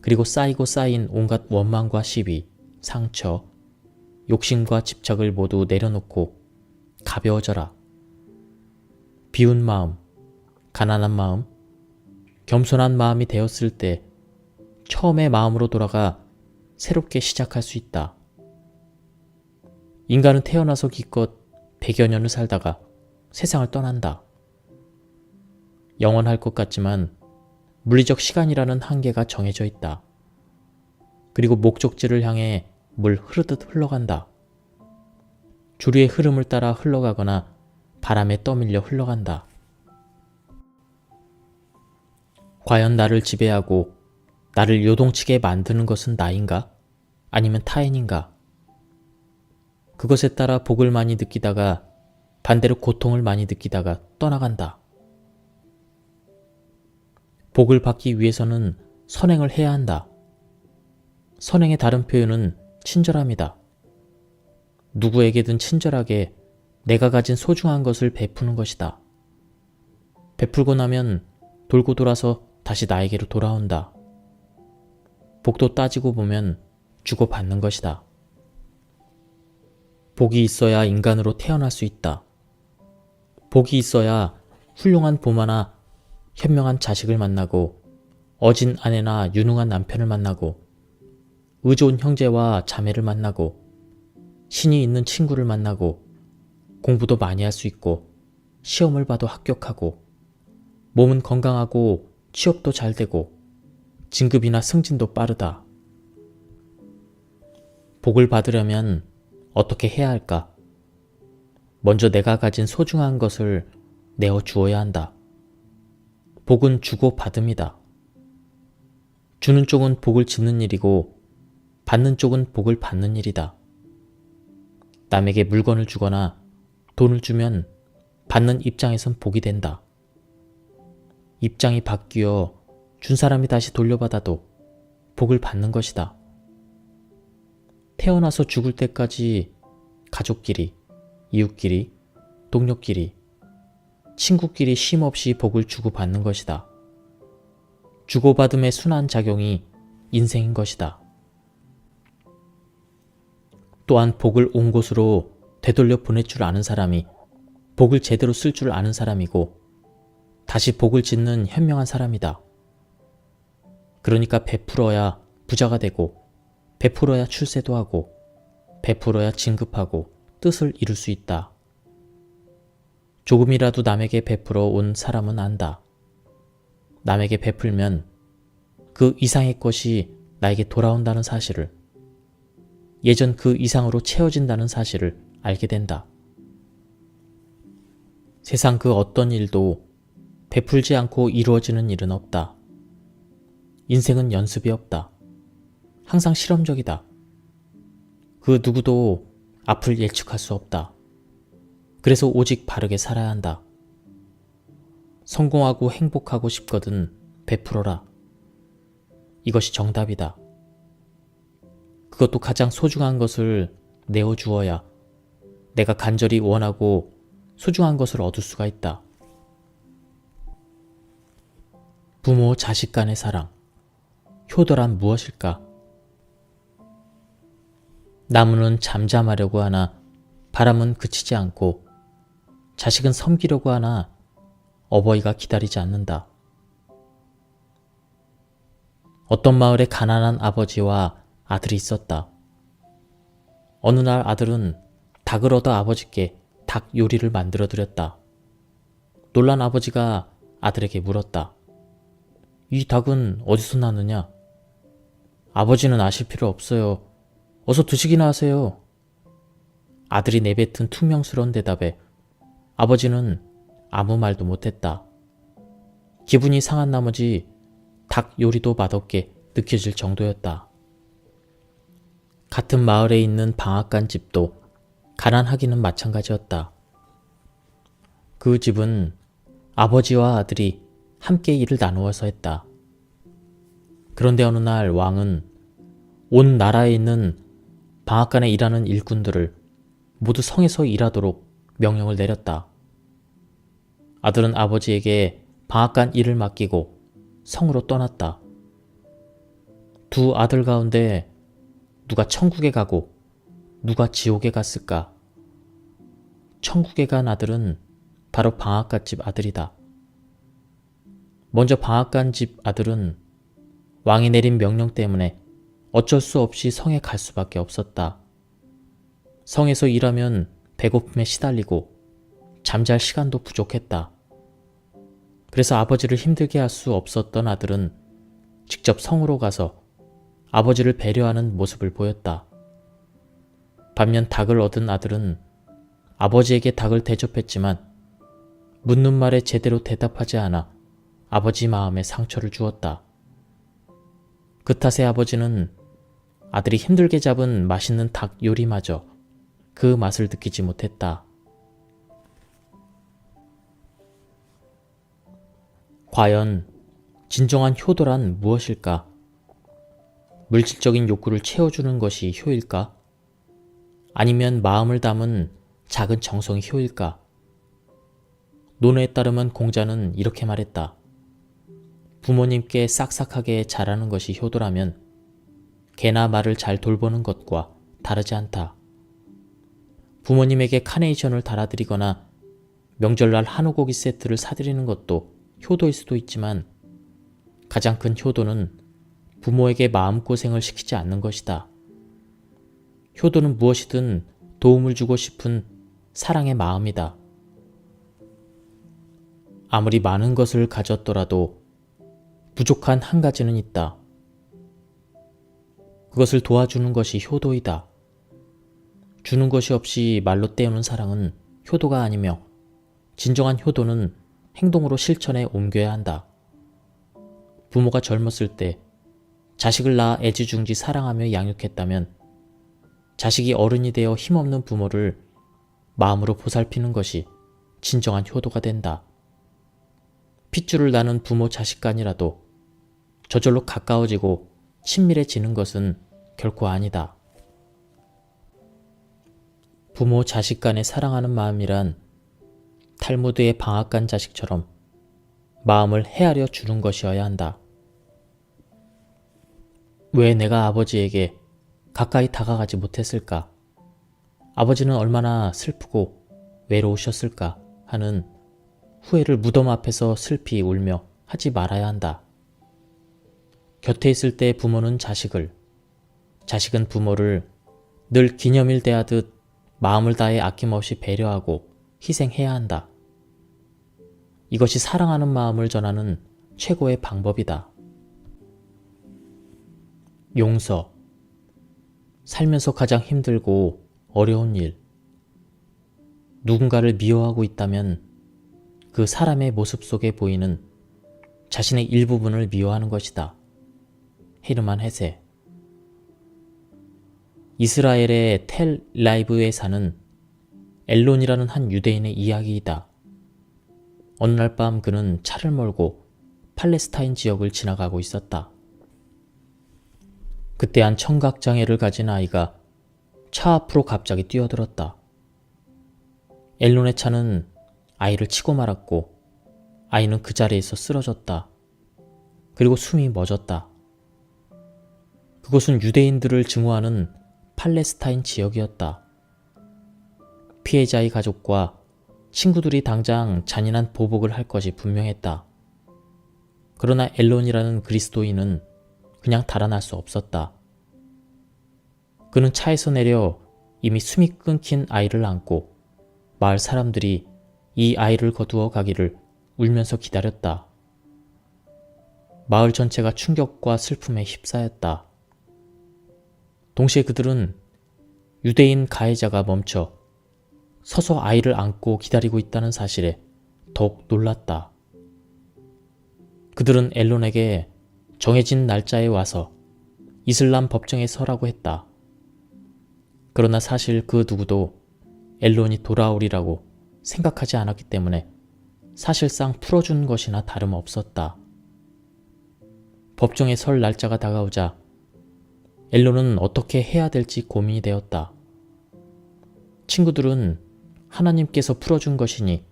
그리고 쌓이고 쌓인 온갖 원망과 시비, 상처, 욕심과 집착을 모두 내려놓고 가벼워져라. 비운 마음, 가난한 마음, 겸손한 마음이 되었을 때 처음의 마음으로 돌아가 새롭게 시작할 수 있다. 인간은 태어나서 기껏 100여 년을 살다가 세상을 떠난다. 영원할 것 같지만 물리적 시간이라는 한계가 정해져 있다. 그리고 목적지를 향해 물 흐르듯 흘러간다. 주류의 흐름을 따라 흘러가거나 바람에 떠밀려 흘러간다. 과연 나를 지배하고 나를 요동치게 만드는 것은 나인가? 아니면 타인인가? 그것에 따라 복을 많이 느끼다가 반대로 고통을 많이 느끼다가 떠나간다. 복을 받기 위해서는 선행을 해야 한다. 선행의 다른 표현은 친절함이다. 누구에게든 친절하게 내가 가진 소중한 것을 베푸는 것이다. 베풀고 나면 돌고 돌아서 다시 나에게로 돌아온다. 복도 따지고 보면 주고받는 것이다. 복이 있어야 인간으로 태어날 수 있다. 복이 있어야 훌륭한 부모나 현명한 자식을 만나고 어진 아내나 유능한 남편을 만나고 의좋은 형제와 자매를 만나고 신이 있는 친구를 만나고 공부도 많이 할 수 있고 시험을 봐도 합격하고 몸은 건강하고 취업도 잘 되고 진급이나 승진도 빠르다. 복을 받으려면 어떻게 해야 할까? 먼저 내가 가진 소중한 것을 내어 주어야 한다. 복은 주고 받음이다. 주는 쪽은 복을 짓는 일이고 받는 쪽은 복을 받는 일이다. 남에게 물건을 주거나 돈을 주면 받는 입장에선 복이 된다. 입장이 바뀌어 준 사람이 다시 돌려받아도 복을 받는 것이다. 태어나서 죽을 때까지 가족끼리, 이웃끼리, 동료끼리, 친구끼리 쉼없이 복을 주고받는 것이다. 주고받음의 순환 작용이 인생인 것이다. 또한 복을 온 곳으로 되돌려 보낼 줄 아는 사람이 복을 제대로 쓸 줄 아는 사람이고 다시 복을 짓는 현명한 사람이다. 그러니까 베풀어야 부자가 되고 베풀어야 출세도 하고 베풀어야 진급하고 뜻을 이룰 수 있다. 조금이라도 남에게 베풀어 온 사람은 안다. 남에게 베풀면 그 이상의 것이 나에게 돌아온다는 사실을, 예전 그 이상으로 채워진다는 사실을 알게 된다. 세상 그 어떤 일도 베풀지 않고 이루어지는 일은 없다. 인생은 연습이 없다. 항상 실험적이다. 그 누구도 앞을 예측할 수 없다. 그래서 오직 바르게 살아야 한다. 성공하고 행복하고 싶거든 베풀어라. 이것이 정답이다. 그것도 가장 소중한 것을 내어주어야 내가 간절히 원하고 소중한 것을 얻을 수가 있다. 부모 자식 간의 사랑, 효도란 무엇일까? 나무는 잠잠하려고 하나 바람은 그치지 않고 자식은 섬기려고 하나 어버이가 기다리지 않는다. 어떤 마을에 가난한 아버지와 아들이 있었다. 어느 날 아들은 닭을 얻어 아버지께 닭 요리를 만들어 드렸다. 놀란 아버지가 아들에게 물었다. 이 닭은 어디서 나느냐? 아버지는 아실 필요 없어요. 어서 드시기나 하세요. 아들이 내뱉은 퉁명스러운 대답에 아버지는 아무 말도 못했다. 기분이 상한 나머지 닭 요리도 맛없게 느껴질 정도였다. 같은 마을에 있는 방앗간 집도 가난하기는 마찬가지였다. 그 집은 아버지와 아들이 함께 일을 나누어서 했다. 그런데 어느 날 왕은 온 나라에 있는 방앗간에 일하는 일꾼들을 모두 성에서 일하도록 명령을 내렸다. 아들은 아버지에게 방앗간 일을 맡기고 성으로 떠났다. 두 아들 가운데 누가 천국에 가고 누가 지옥에 갔을까? 천국에 간 아들은 바로 방앗간집 아들이다. 먼저 방앗간집 아들은 왕이 내린 명령 때문에 어쩔 수 없이 성에 갈 수밖에 없었다. 성에서 일하면 배고픔에 시달리고 잠잘 시간도 부족했다. 그래서 아버지를 힘들게 할 수 없었던 아들은 직접 성으로 가서 아버지를 배려하는 모습을 보였다. 반면 닭을 얻은 아들은 아버지에게 닭을 대접했지만 묻는 말에 제대로 대답하지 않아 아버지 마음에 상처를 주었다. 그 탓에 아버지는 아들이 힘들게 잡은 맛있는 닭 요리마저 그 맛을 느끼지 못했다. 과연 진정한 효도란 무엇일까? 물질적인 욕구를 채워주는 것이 효일까? 아니면 마음을 담은 작은 정성이 효일까? 논어에 따르면 공자는 이렇게 말했다. 부모님께 싹싹하게 잘하는 것이 효도라면 개나 말을 잘 돌보는 것과 다르지 않다. 부모님에게 카네이션을 달아드리거나 명절날 한우고기 세트를 사드리는 것도 효도일 수도 있지만 가장 큰 효도는 부모에게 마음고생을 시키지 않는 것이다. 효도는 무엇이든 도움을 주고 싶은 사랑의 마음이다. 아무리 많은 것을 가졌더라도 부족한 한 가지는 있다. 그것을 도와주는 것이 효도이다. 주는 것이 없이 말로 때우는 사랑은 효도가 아니며 진정한 효도는 행동으로 실천에 옮겨야 한다. 부모가 젊었을 때 자식을 낳아 애지중지 사랑하며 양육했다면 자식이 어른이 되어 힘없는 부모를 마음으로 보살피는 것이 진정한 효도가 된다. 핏줄을 나눈 부모 자식 간이라도 저절로 가까워지고 친밀해지는 것은 결코 아니다. 부모 자식 간에 사랑하는 마음이란 탈무드의 방앗간 자식처럼 마음을 헤아려 주는 것이어야 한다. 왜 내가 아버지에게 가까이 다가가지 못했을까? 아버지는 얼마나 슬프고 외로우셨을까? 하는 후회를 무덤 앞에서 슬피 울며 하지 말아야 한다. 곁에 있을 때 부모는 자식을, 자식은 부모를 늘 기념일 대하듯 마음을 다해 아낌없이 배려하고 희생해야 한다. 이것이 사랑하는 마음을 전하는 최고의 방법이다. 용서. 살면서 가장 힘들고 어려운 일. 누군가를 미워하고 있다면 그 사람의 모습 속에 보이는 자신의 일부분을 미워하는 것이다. 헤르만 헤세. 이스라엘의 텔 라이브에 사는 엘론이라는 한 유대인의 이야기이다. 어느 날 밤 그는 차를 몰고 팔레스타인 지역을 지나가고 있었다. 그때 한 청각장애를 가진 아이가 차 앞으로 갑자기 뛰어들었다. 엘론의 차는 아이를 치고 말았고 아이는 그 자리에서 쓰러졌다. 그리고 숨이 멎었다. 그곳은 유대인들을 증오하는 팔레스타인 지역이었다. 피해자의 가족과 친구들이 당장 잔인한 보복을 할 것이 분명했다. 그러나 엘론이라는 그리스도인은 그냥 달아날 수 없었다. 그는 차에서 내려 이미 숨이 끊긴 아이를 안고 마을 사람들이 이 아이를 거두어 가기를 울면서 기다렸다. 마을 전체가 충격과 슬픔에 휩싸였다. 동시에 그들은 유대인 가해자가 멈춰 서서 아이를 안고 기다리고 있다는 사실에 더욱 놀랐다. 그들은 엘론에게 정해진 날짜에 와서 이슬람 법정에 서라고 했다. 그러나 사실 그 누구도 엘론이 돌아오리라고 생각하지 않았기 때문에 사실상 풀어준 것이나 다름없었다. 법정에 설 날짜가 다가오자 엘론은 어떻게 해야 될지 고민이 되었다. 친구들은 하나님께서 풀어준 것이니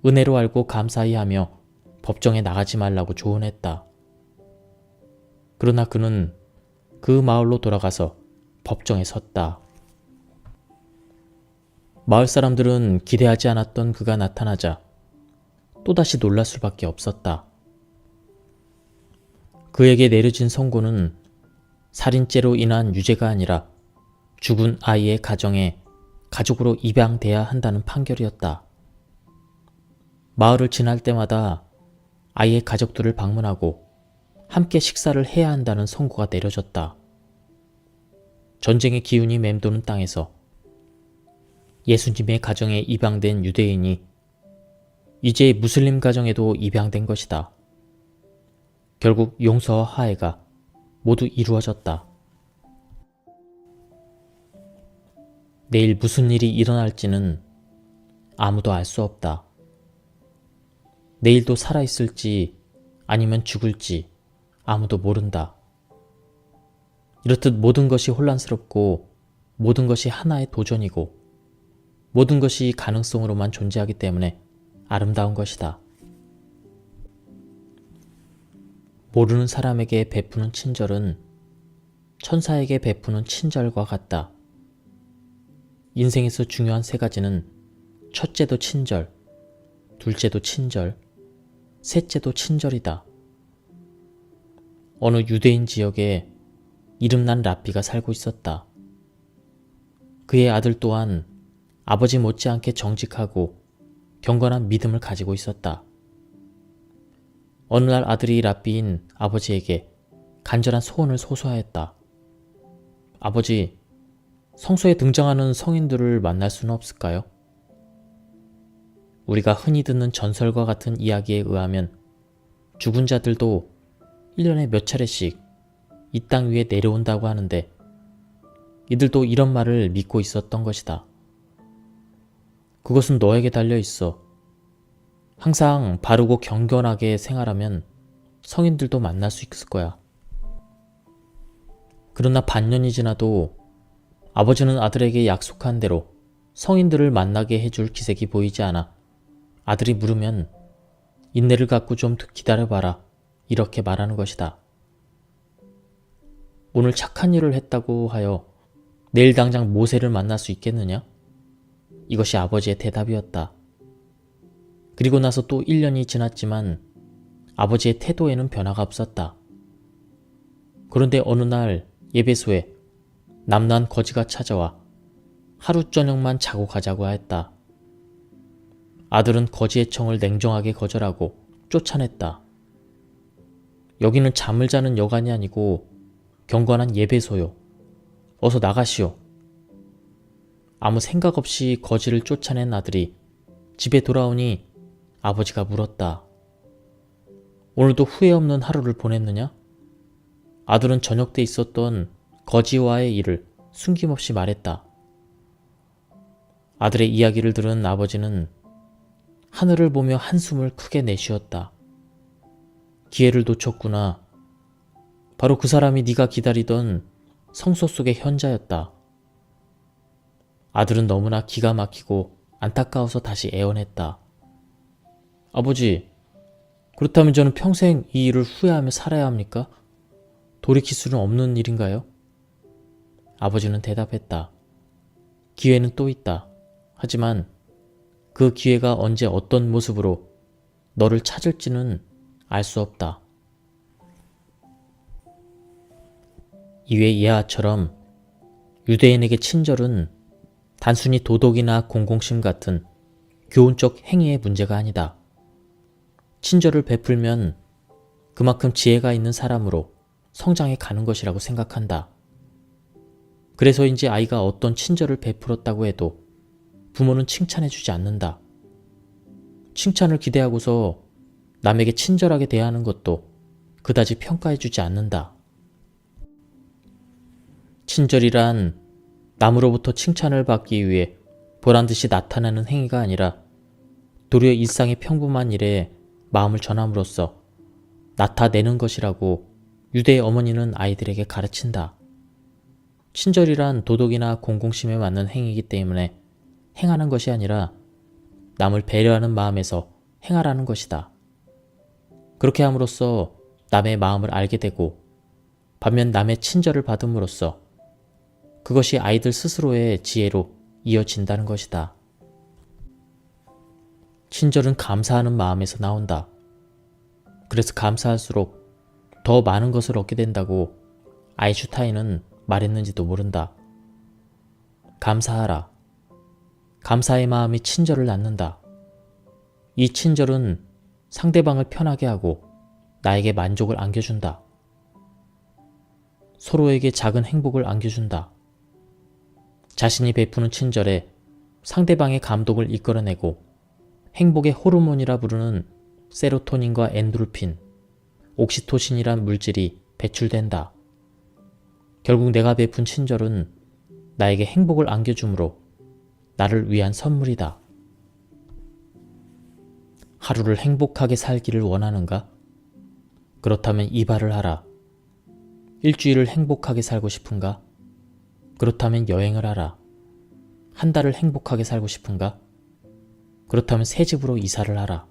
은혜로 알고 감사히 하며 법정에 나가지 말라고 조언했다. 그러나 그는 그 마을로 돌아가서 법정에 섰다. 마을 사람들은 기대하지 않았던 그가 나타나자 또다시 놀랄 수밖에 없었다. 그에게 내려진 선고는 살인죄로 인한 유죄가 아니라 죽은 아이의 가정에 가족으로 입양돼야 한다는 판결이었다. 마을을 지날 때마다 아이의 가족들을 방문하고 함께 식사를 해야 한다는 선고가 내려졌다. 전쟁의 기운이 맴도는 땅에서 예수님의 가정에 입양된 유대인이 이제 무슬림 가정에도 입양된 것이다. 결국 용서와 화해가 모두 이루어졌다. 내일 무슨 일이 일어날지는 아무도 알 수 없다. 내일도 살아있을지 아니면 죽을지 아무도 모른다. 이렇듯 모든 것이 혼란스럽고 모든 것이 하나의 도전이고 모든 것이 가능성으로만 존재하기 때문에 아름다운 것이다. 모르는 사람에게 베푸는 친절은 천사에게 베푸는 친절과 같다. 인생에서 중요한 세 가지는 첫째도 친절, 둘째도 친절, 셋째도 친절이다. 어느 유대인 지역에 이름난 랍비가 살고 있었다. 그의 아들 또한 아버지 못지않게 정직하고 경건한 믿음을 가지고 있었다. 어느 날 아들이 랍비인 아버지에게 간절한 소원을 소소하였다. 아버지, 성서에 등장하는 성인들을 만날 수는 없을까요? 우리가 흔히 듣는 전설과 같은 이야기에 의하면 죽은 자들도 1년에 몇 차례씩 이 땅 위에 내려온다고 하는데 이들도 이런 말을 믿고 있었던 것이다. 그것은 너에게 달려 있어. 항상 바르고 경건하게 생활하면 성인들도 만날 수 있을 거야. 그러나 반년이 지나도 아버지는 아들에게 약속한 대로 성인들을 만나게 해줄 기색이 보이지 않아 아들이 물으면 인내를 갖고 좀 기다려봐라 이렇게 말하는 것이다. 오늘 착한 일을 했다고 하여 내일 당장 모세를 만날 수 있겠느냐? 이것이 아버지의 대답이었다. 그리고 나서 또 1년이 지났지만 아버지의 태도에는 변화가 없었다. 그런데 어느 날 예배소에 남난 거지가 찾아와 하루 저녁만 자고 가자고 하였다. 아들은 거지의 청을 냉정하게 거절하고 쫓아냈다. 여기는 잠을 자는 여관이 아니고 경건한 예배소요. 어서 나가시오. 아무 생각 없이 거지를 쫓아낸 아들이 집에 돌아오니 아버지가 물었다. 오늘도 후회 없는 하루를 보냈느냐? 아들은 저녁 때 있었던 거지와의 일을 숨김없이 말했다. 아들의 이야기를 들은 아버지는 하늘을 보며 한숨을 크게 내쉬었다. 기회를 놓쳤구나. 바로 그 사람이 네가 기다리던 성소 속의 현자였다. 아들은 너무나 기가 막히고 안타까워서 다시 애원했다. 아버지, 그렇다면 저는 평생 이 일을 후회하며 살아야 합니까? 돌이킬 수는 없는 일인가요? 아버지는 대답했다. 기회는 또 있다. 하지만 그 기회가 언제 어떤 모습으로 너를 찾을지는 알 수 없다. 이외 예아처럼 유대인에게 친절은 단순히 도덕이나 공공심 같은 교훈적 행위의 문제가 아니다. 친절을 베풀면 그만큼 지혜가 있는 사람으로 성장해 가는 것이라고 생각한다. 그래서인지 아이가 어떤 친절을 베풀었다고 해도 부모는 칭찬해주지 않는다. 칭찬을 기대하고서 남에게 친절하게 대하는 것도 그다지 평가해주지 않는다. 친절이란 남으로부터 칭찬을 받기 위해 보란듯이 나타나는 행위가 아니라 도리어 일상의 평범한 일에 마음을 전함으로써 나타내는 것이라고 유대의 어머니는 아이들에게 가르친다. 친절이란 도덕이나 공공심에 맞는 행위이기 때문에 행하는 것이 아니라 남을 배려하는 마음에서 행하라는 것이다. 그렇게 함으로써 남의 마음을 알게 되고 반면 남의 친절을 받음으로써 그것이 아이들 스스로의 지혜로 이어진다는 것이다. 친절은 감사하는 마음에서 나온다. 그래서 감사할수록 더 많은 것을 얻게 된다고 아인슈타인은 말했는지도 모른다. 감사하라. 감사의 마음이 친절을 낳는다. 이 친절은 상대방을 편하게 하고 나에게 만족을 안겨준다. 서로에게 작은 행복을 안겨준다. 자신이 베푸는 친절에 상대방의 감동을 이끌어내고 행복의 호르몬이라 부르는 세로토닌과 엔도르핀, 옥시토신이란 물질이 배출된다. 결국 내가 베푼 친절은 나에게 행복을 안겨주므로 나를 위한 선물이다. 하루를 행복하게 살기를 원하는가? 그렇다면 이발을 하라. 일주일을 행복하게 살고 싶은가? 그렇다면 여행을 하라. 한 달을 행복하게 살고 싶은가? 그렇다면 새 집으로 이사를 하라.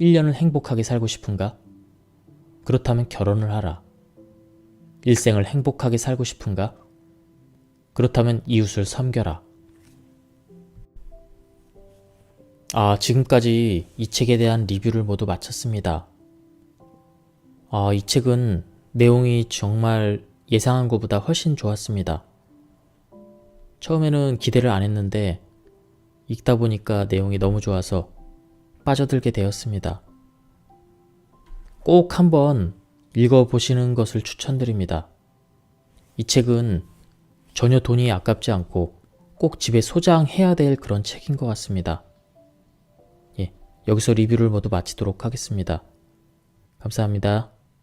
1년을 행복하게 살고 싶은가? 그렇다면 결혼을 하라. 일생을 행복하게 살고 싶은가? 그렇다면 이웃을 섬겨라. 지금까지 이 책에 대한 리뷰를 모두 마쳤습니다. 이 책은 내용이 정말 예상한 것보다 훨씬 좋았습니다. 처음에는 기대를 안 했는데 읽다 보니까 내용이 너무 좋아서 빠져들게 되었습니다. 꼭 한번 읽어보시는 것을 추천드립니다. 이 책은 전혀 돈이 아깝지 않고 꼭 집에 소장해야 될 그런 책인 것 같습니다. 여기서 리뷰를 모두 마치도록 하겠습니다. 감사합니다.